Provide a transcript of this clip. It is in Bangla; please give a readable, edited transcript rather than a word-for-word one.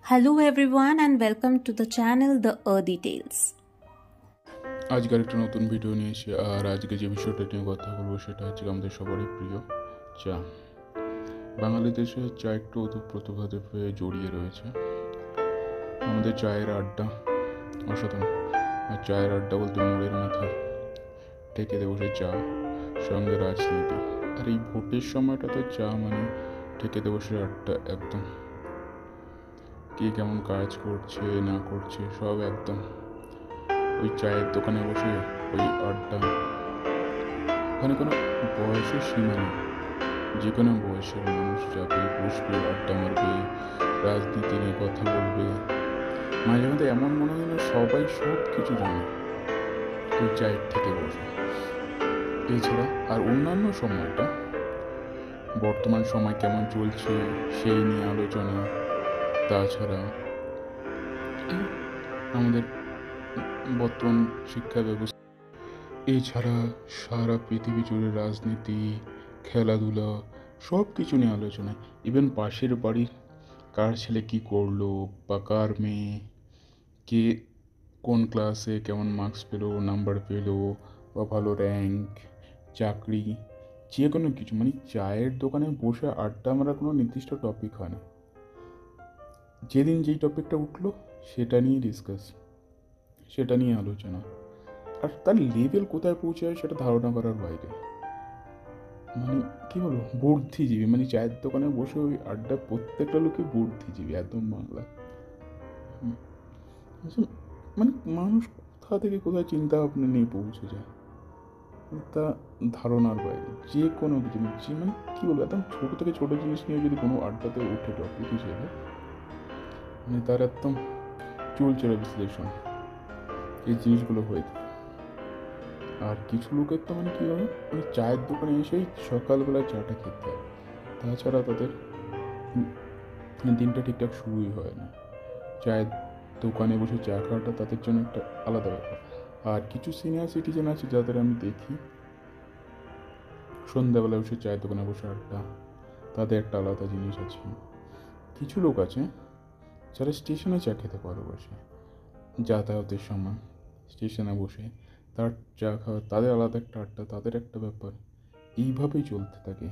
Hello everyone and welcome to the channel The Earthy Tales. আজকের একটা নতুন ভিডিও নিয়ে এসে আর আজকে যে বিষয়টা নিয়ে কথা বলবো সেটা হচ্ছে আমাদের সবারই প্রিয় চা। বাঙালি দেশে চা একটু ওতপ্রোতভাবে জড়িয়ে রয়েছে। আমাদের চায়ের আড্ডা অসাধারণ। আর চায়ের আড্ডা বলতে মোড়ের মাথা ঠেকেতে বসে চা, সঙ্গে রাজনীতি। আর এই ভোটের সময়টাতে চা মানে ঠেকেতে বসে আড্ডা, একদম কে কেমন কাজ করছে না করছে সব একদম ওই চায়ের দোকানে বসে ওই আড্ডা। ওখানে কোনো বয়সের সীমা নেই, যে কোনো বয়সের মানুষ যাবে, বসবে, আড্ডা মারবে, রাজনীতি নিয়ে কথা বলবে। মাঝে মাঝে এমন মনে হয় না সবাই সব কিছু জানে ওই চায়ের থেকে বসে। এছাড়া আর অন্যান্য সময়টা, বর্তমান সময় কেমন চলছে সেই নিয়ে আলোচনা। তাছাড়া আমাদের বর্তমান শিক্ষা ব্যবস্থা, এছাড়া সারা পৃথিবী জুড়ে রাজনীতি, খেলাধুলা, সব কিছু নিয়ে আলোচনা। ইভেন পাশের বাড়ির কার ছেলে কী করলো বা কার মেয়ে কে কোন ক্লাসে কেমন মার্কস পেলো, নাম্বার পেলো, বা ভালো র্যাঙ্ক, চাকরি, যে কোনো কিছু। মানে চায়ের দোকানে বসে আড্ডা মারা কোনো নির্দিষ্ট টপিক হয় না। যেদিন যেই টপিকটা উঠলো সেটা নিয়ে ডিসকাস, সেটা নিয়ে আলোচনা। আর তার লেভেল কোথায় পৌঁছায় সেটা ধারণা করার বাইরে। মানে কী বলবো, বুদ্ধিজীবী। মানে চায়ের দোকানে বসে ওই আড্ডা প্রত্যেকটা লোকে বুদ্ধিজীবী, একদম বাংলা। মানে মানুষ কোথা থেকে কোথায় চিন্তা ভাবনা নিয়ে পৌঁছে যায় তা ধারণার বাইরে। যে কোনো জিনিস, মানে কী বলবো, একদম ছোটো থেকে ছোটো জিনিস নিয়ে যদি কোনো আড্ডাতে উঠে টপিক হিসেবে, মানে তার একদম চুলচেরা বিশ্লেষণ এই জিনিসগুলো হয়ে থাকে। আর কিছু লোকের তো মানে কী হয়, মানে চায়ের দোকানে এসেই সকালবেলায় চাটা খেতে হয়, তাছাড়া তাদের দিনটা ঠিকঠাক শুরুই হয় না। চায়ের দোকানে বসে চা খাওয়াটা তাদের জন্য একটা আলাদা ব্যাপার। আর কিছু সিনিয়র সিটিজেন আছে যাদের আমি দেখি সন্ধ্যাবেলা বসে চায়ের দোকানে বসে আড্ডা, তাদের একটা আলাদা জিনিস আছে। কিছু লোক আছে যারা স্টেশনে চা খেতে ভালোবাসে, যাতায়াতের সময় স্টেশনে বসে তার চা খাওয়া, তাদের আলাদা একটা আড্ডা, তাদের একটা ব্যাপার। এইভাবেই চলতে থাকে